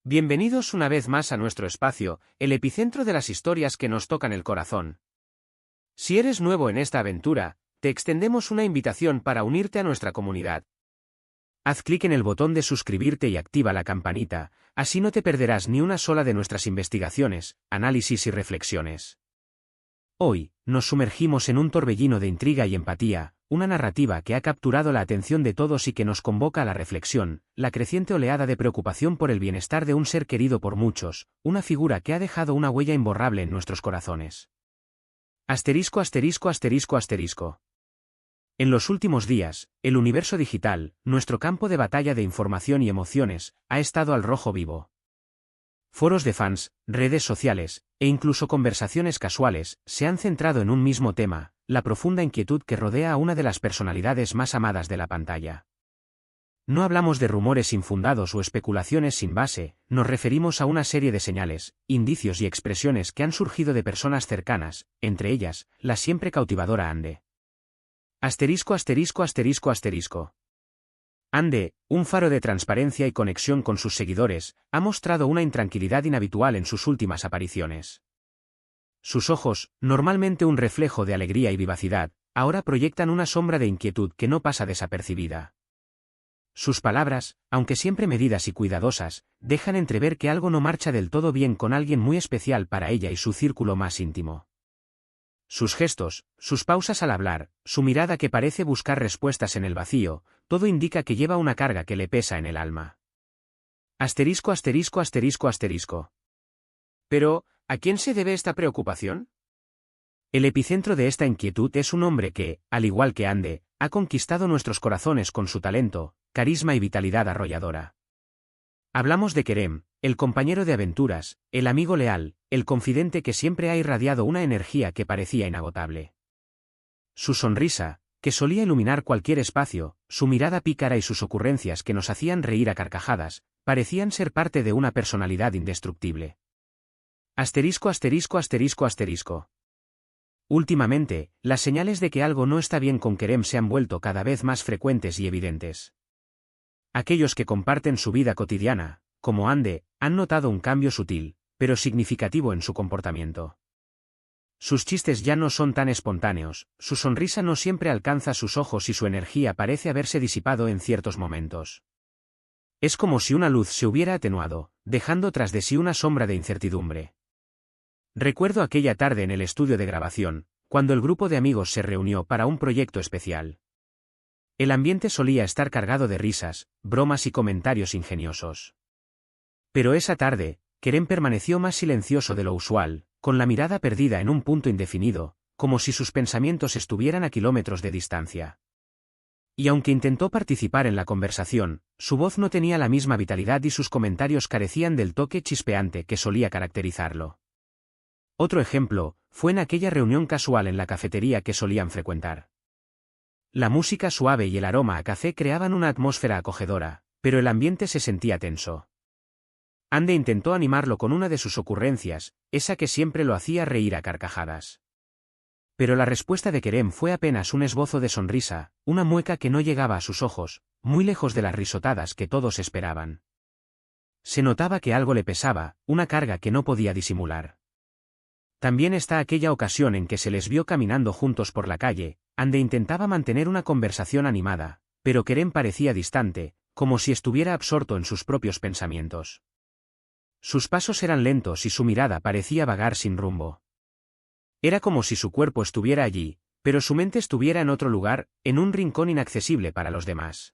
Bienvenidos una vez más a nuestro espacio, el epicentro de las historias que nos tocan el corazón. Si eres nuevo en esta aventura, te extendemos una invitación para unirte a nuestra comunidad. Haz clic en el botón de suscribirte y activa la campanita, así no te perderás ni una sola de nuestras investigaciones, análisis y reflexiones. Hoy, nos sumergimos en un torbellino de intriga y empatía, una narrativa que ha capturado la atención de todos y que nos convoca a la reflexión, la creciente oleada de preocupación por el bienestar de un ser querido por muchos, una figura que ha dejado una huella imborrable en nuestros corazones. Asterisco, asterisco, asterisco, asterisco. En los últimos días, el universo digital, nuestro campo de batalla de información y emociones, ha estado al rojo vivo. Foros de fans, redes sociales, e incluso conversaciones casuales, se han centrado en un mismo tema, la profunda inquietud que rodea a una de las personalidades más amadas de la pantalla. No hablamos de rumores infundados o especulaciones sin base, nos referimos a una serie de señales, indicios y expresiones que han surgido de personas cercanas, entre ellas, la siempre cautivadora Ande. Asterisco, asterisco, asterisco, asterisco. Ande, un faro de transparencia y conexión con sus seguidores, ha mostrado una intranquilidad inhabitual en sus últimas apariciones. Sus ojos, normalmente un reflejo de alegría y vivacidad, ahora proyectan una sombra de inquietud que no pasa desapercibida. Sus palabras, aunque siempre medidas y cuidadosas, dejan entrever que algo no marcha del todo bien con alguien muy especial para ella y su círculo más íntimo. Sus gestos, sus pausas al hablar, su mirada que parece buscar respuestas en el vacío, todo indica que lleva una carga que le pesa en el alma. Asterisco, asterisco, asterisco, asterisco. Pero, ¿a quién se debe esta preocupación? El epicentro de esta inquietud es un hombre que, al igual que Ande, ha conquistado nuestros corazones con su talento, carisma y vitalidad arrolladora. Hablamos de Kerem, el compañero de aventuras, el amigo leal, el confidente que siempre ha irradiado una energía que parecía inagotable. Su sonrisa, que solía iluminar cualquier espacio, su mirada pícara y sus ocurrencias que nos hacían reír a carcajadas, parecían ser parte de una personalidad indestructible. Asterisco, asterisco, asterisco, asterisco. Últimamente, las señales de que algo no está bien con Kerem se han vuelto cada vez más frecuentes y evidentes. Aquellos que comparten su vida cotidiana, como Ande, han notado un cambio sutil, pero significativo en su comportamiento. Sus chistes ya no son tan espontáneos, su sonrisa no siempre alcanza sus ojos y su energía parece haberse disipado en ciertos momentos. Es como si una luz se hubiera atenuado, dejando tras de sí una sombra de incertidumbre. Recuerdo aquella tarde en el estudio de grabación, cuando el grupo de amigos se reunió para un proyecto especial. El ambiente solía estar cargado de risas, bromas y comentarios ingeniosos. Pero esa tarde, Kerem permaneció más silencioso de lo usual, con la mirada perdida en un punto indefinido, como si sus pensamientos estuvieran a kilómetros de distancia. Y aunque intentó participar en la conversación, su voz no tenía la misma vitalidad y sus comentarios carecían del toque chispeante que solía caracterizarlo. Otro ejemplo, fue en aquella reunión casual en la cafetería que solían frecuentar. La música suave y el aroma a café creaban una atmósfera acogedora, pero el ambiente se sentía tenso. Ande intentó animarlo con una de sus ocurrencias, esa que siempre lo hacía reír a carcajadas. Pero la respuesta de Kerem fue apenas un esbozo de sonrisa, una mueca que no llegaba a sus ojos, muy lejos de las risotadas que todos esperaban. Se notaba que algo le pesaba, una carga que no podía disimular. También está aquella ocasión en que se les vio caminando juntos por la calle. Ande intentaba mantener una conversación animada, pero Kerem parecía distante, como si estuviera absorto en sus propios pensamientos. Sus pasos eran lentos y su mirada parecía vagar sin rumbo. Era como si su cuerpo estuviera allí, pero su mente estuviera en otro lugar, en un rincón inaccesible para los demás.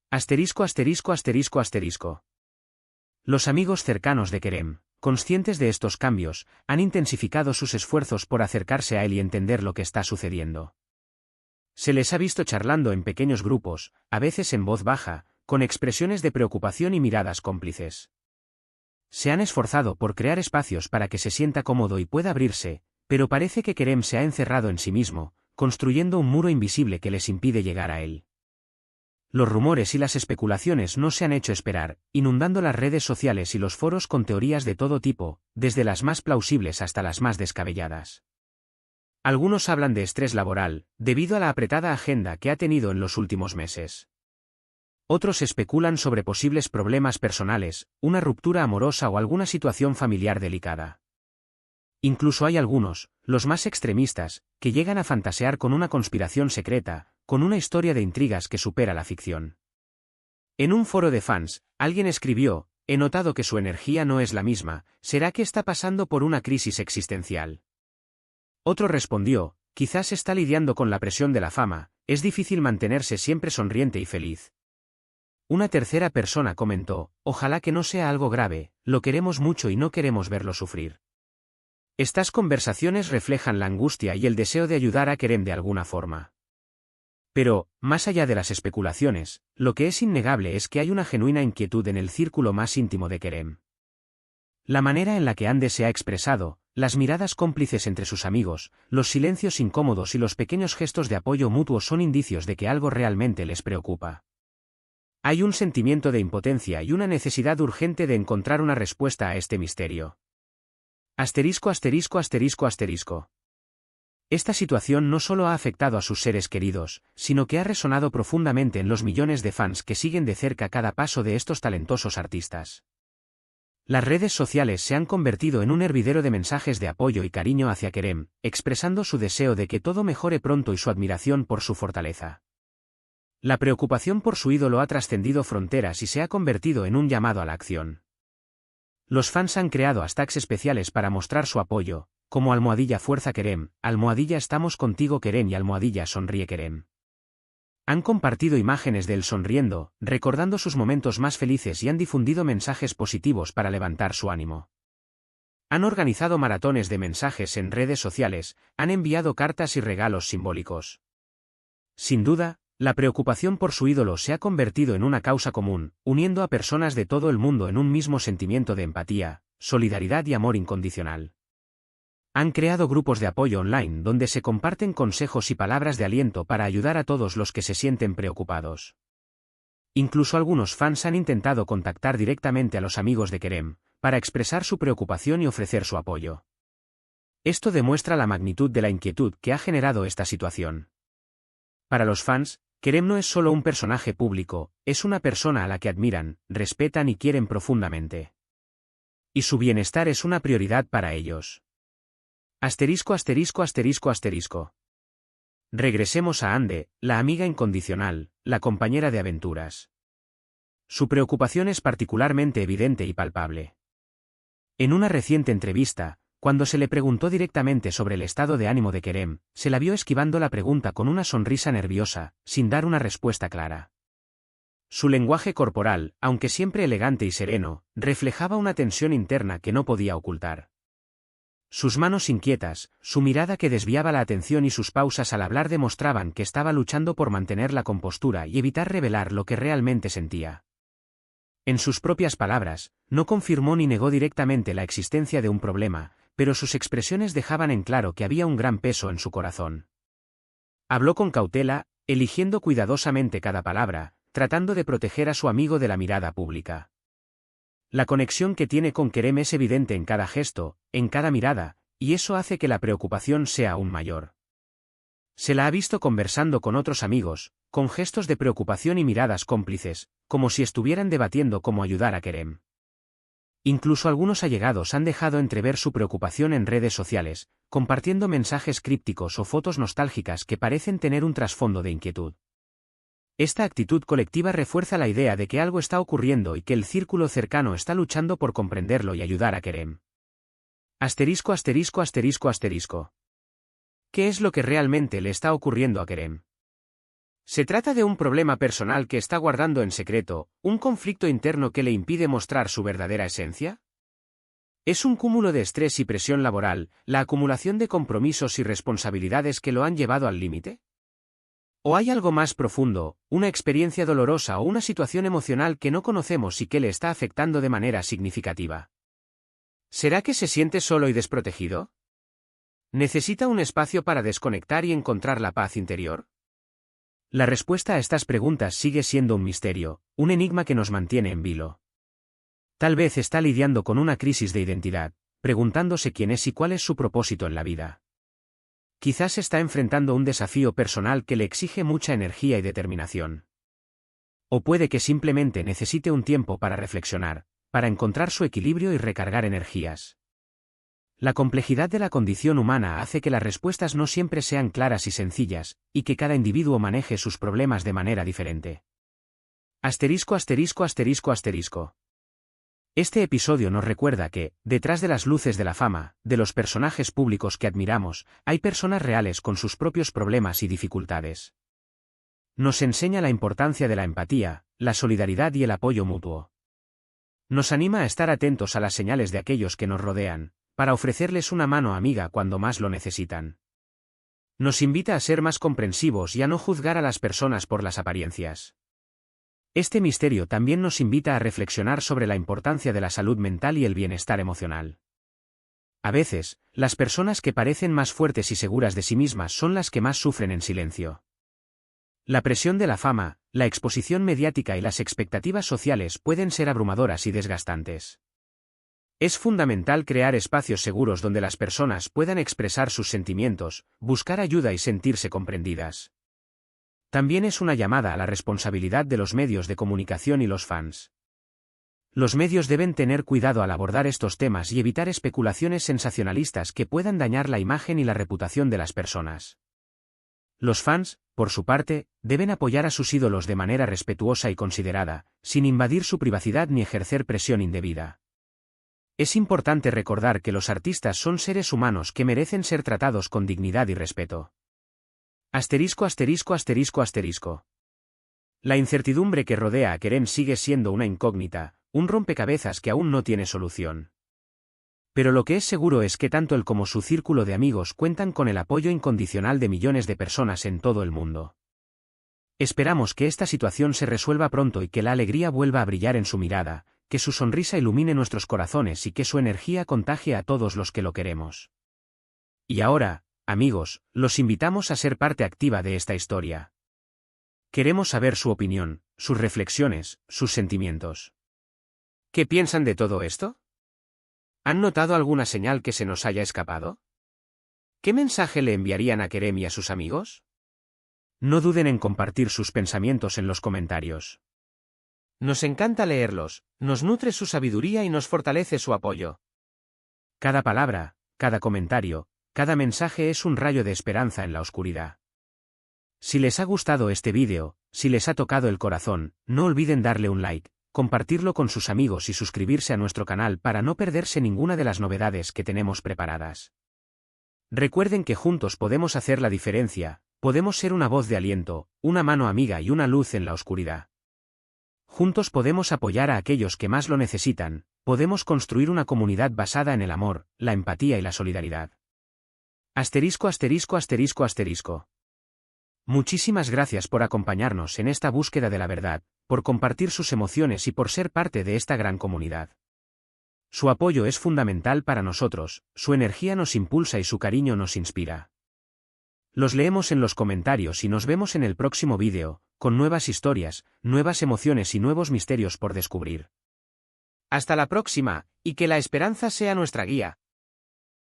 Asterisco, asterisco, asterisco, asterisco. Los amigos cercanos de Kerem, conscientes de estos cambios, han intensificado sus esfuerzos por acercarse a él y entender lo que está sucediendo. Se les ha visto charlando en pequeños grupos, a veces en voz baja, con expresiones de preocupación y miradas cómplices. Se han esforzado por crear espacios para que se sienta cómodo y pueda abrirse, pero parece que Kerem se ha encerrado en sí mismo, construyendo un muro invisible que les impide llegar a él. Los rumores y las especulaciones no se han hecho esperar, inundando las redes sociales y los foros con teorías de todo tipo, desde las más plausibles hasta las más descabelladas. Algunos hablan de estrés laboral, debido a la apretada agenda que ha tenido en los últimos meses. Otros especulan sobre posibles problemas personales, una ruptura amorosa o alguna situación familiar delicada. Incluso hay algunos, los más extremistas, que llegan a fantasear con una conspiración secreta, con una historia de intrigas que supera la ficción. En un foro de fans, alguien escribió: «He notado que su energía no es la misma, ¿será que está pasando por una crisis existencial?». Otro respondió: «Quizás está lidiando con la presión de la fama, es difícil mantenerse siempre sonriente y feliz». Una tercera persona comentó: «Ojalá que no sea algo grave, lo queremos mucho y no queremos verlo sufrir». Estas conversaciones reflejan la angustia y el deseo de ayudar a Kerem de alguna forma. Pero, más allá de las especulaciones, lo que es innegable es que hay una genuina inquietud en el círculo más íntimo de Kerem. La manera en la que Ande se ha expresado, las miradas cómplices entre sus amigos, los silencios incómodos y los pequeños gestos de apoyo mutuo son indicios de que algo realmente les preocupa. Hay un sentimiento de impotencia y una necesidad urgente de encontrar una respuesta a este misterio. Asterisco asterisco asterisco asterisco. Esta situación no solo ha afectado a sus seres queridos, sino que ha resonado profundamente en los millones de fans que siguen de cerca cada paso de estos talentosos artistas. Las redes sociales se han convertido en un hervidero de mensajes de apoyo y cariño hacia Kerem, expresando su deseo de que todo mejore pronto y su admiración por su fortaleza. La preocupación por su ídolo ha trascendido fronteras y se ha convertido en un llamado a la acción. Los fans han creado hashtags especiales para mostrar su apoyo, como #Fuerza Kerem, #Estamos contigo Kerem y #Sonríe Kerem. Han compartido imágenes de él sonriendo, recordando sus momentos más felices y han difundido mensajes positivos para levantar su ánimo. Han organizado maratones de mensajes en redes sociales, han enviado cartas y regalos simbólicos. Sin duda, la preocupación por su ídolo se ha convertido en una causa común, uniendo a personas de todo el mundo en un mismo sentimiento de empatía, solidaridad y amor incondicional. Han creado grupos de apoyo online donde se comparten consejos y palabras de aliento para ayudar a todos los que se sienten preocupados. Incluso algunos fans han intentado contactar directamente a los amigos de Kerem, para expresar su preocupación y ofrecer su apoyo. Esto demuestra la magnitud de la inquietud que ha generado esta situación. Para los fans, Kerem no es solo un personaje público, es una persona a la que admiran, respetan y quieren profundamente. Y su bienestar es una prioridad para ellos. Asterisco asterisco asterisco asterisco. Regresemos a Ande, la amiga incondicional, la compañera de aventuras. Su preocupación es particularmente evidente y palpable. En una reciente entrevista, cuando se le preguntó directamente sobre el estado de ánimo de Kerem, se la vio esquivando la pregunta con una sonrisa nerviosa, sin dar una respuesta clara. Su lenguaje corporal, aunque siempre elegante y sereno, reflejaba una tensión interna que no podía ocultar. Sus manos inquietas, su mirada que desviaba la atención y sus pausas al hablar demostraban que estaba luchando por mantener la compostura y evitar revelar lo que realmente sentía. En sus propias palabras, no confirmó ni negó directamente la existencia de un problema, pero sus expresiones dejaban en claro que había un gran peso en su corazón. Habló con cautela, eligiendo cuidadosamente cada palabra, tratando de proteger a su amigo de la mirada pública. La conexión que tiene con Kerem es evidente en cada gesto, en cada mirada, y eso hace que la preocupación sea aún mayor. Se la ha visto conversando con otros amigos, con gestos de preocupación y miradas cómplices, como si estuvieran debatiendo cómo ayudar a Kerem. Incluso algunos allegados han dejado entrever su preocupación en redes sociales, compartiendo mensajes crípticos o fotos nostálgicas que parecen tener un trasfondo de inquietud. Esta actitud colectiva refuerza la idea de que algo está ocurriendo y que el círculo cercano está luchando por comprenderlo y ayudar a Kerem. Asterisco asterisco asterisco asterisco. ¿Qué es lo que realmente le está ocurriendo a Kerem? ¿Se trata de un problema personal que está guardando en secreto, un conflicto interno que le impide mostrar su verdadera esencia? ¿Es un cúmulo de estrés y presión laboral, la acumulación de compromisos y responsabilidades que lo han llevado al límite? ¿O hay algo más profundo, una experiencia dolorosa o una situación emocional que no conocemos y que le está afectando de manera significativa? ¿Será que se siente solo y desprotegido? ¿Necesita un espacio para desconectar y encontrar la paz interior? La respuesta a estas preguntas sigue siendo un misterio, un enigma que nos mantiene en vilo. Tal vez está lidiando con una crisis de identidad, preguntándose quién es y cuál es su propósito en la vida. Quizás está enfrentando un desafío personal que le exige mucha energía y determinación. O puede que simplemente necesite un tiempo para reflexionar, para encontrar su equilibrio y recargar energías. La complejidad de la condición humana hace que las respuestas no siempre sean claras y sencillas, y que cada individuo maneje sus problemas de manera diferente. Asterisco asterisco asterisco asterisco. Este episodio nos recuerda que, detrás de las luces de la fama, de los personajes públicos que admiramos, hay personas reales con sus propios problemas y dificultades. Nos enseña la importancia de la empatía, la solidaridad y el apoyo mutuo. Nos anima a estar atentos a las señales de aquellos que nos rodean, para ofrecerles una mano amiga cuando más lo necesitan. Nos invita a ser más comprensivos y a no juzgar a las personas por las apariencias. Este misterio también nos invita a reflexionar sobre la importancia de la salud mental y el bienestar emocional. A veces, las personas que parecen más fuertes y seguras de sí mismas son las que más sufren en silencio. La presión de la fama, la exposición mediática y las expectativas sociales pueden ser abrumadoras y desgastantes. Es fundamental crear espacios seguros donde las personas puedan expresar sus sentimientos, buscar ayuda y sentirse comprendidas. También es una llamada a la responsabilidad de los medios de comunicación y los fans. Los medios deben tener cuidado al abordar estos temas y evitar especulaciones sensacionalistas que puedan dañar la imagen y la reputación de las personas. Los fans, por su parte, deben apoyar a sus ídolos de manera respetuosa y considerada, sin invadir su privacidad ni ejercer presión indebida. Es importante recordar que los artistas son seres humanos que merecen ser tratados con dignidad y respeto. Asterisco asterisco asterisco asterisco. La incertidumbre que rodea a Kerem sigue siendo una incógnita, un rompecabezas que aún no tiene solución. Pero lo que es seguro es que tanto él como su círculo de amigos cuentan con el apoyo incondicional de millones de personas en todo el mundo. Esperamos que esta situación se resuelva pronto y que la alegría vuelva a brillar en su mirada, que su sonrisa ilumine nuestros corazones y que su energía contagie a todos los que lo queremos. Y ahora, amigos, los invitamos a ser parte activa de esta historia. Queremos saber su opinión, sus reflexiones, sus sentimientos. ¿Qué piensan de todo esto? ¿Han notado alguna señal que se nos haya escapado? ¿Qué mensaje le enviarían a Kerem y a sus amigos? No duden en compartir sus pensamientos en los comentarios. Nos encanta leerlos, nos nutre su sabiduría y nos fortalece su apoyo. Cada palabra, cada comentario, cada mensaje es un rayo de esperanza en la oscuridad. Si les ha gustado este vídeo, si les ha tocado el corazón, no olviden darle un like, compartirlo con sus amigos y suscribirse a nuestro canal para no perderse ninguna de las novedades que tenemos preparadas. Recuerden que juntos podemos hacer la diferencia, podemos ser una voz de aliento, una mano amiga y una luz en la oscuridad. Juntos podemos apoyar a aquellos que más lo necesitan, podemos construir una comunidad basada en el amor, la empatía y la solidaridad. Asterisco asterisco asterisco asterisco. Muchísimas gracias por acompañarnos en esta búsqueda de la verdad, por compartir sus emociones y por ser parte de esta gran comunidad. Su apoyo es fundamental para nosotros, su energía nos impulsa y su cariño nos inspira. Los leemos en los comentarios y nos vemos en el próximo vídeo, con nuevas historias, nuevas emociones y nuevos misterios por descubrir. Hasta la próxima, y que la esperanza sea nuestra guía.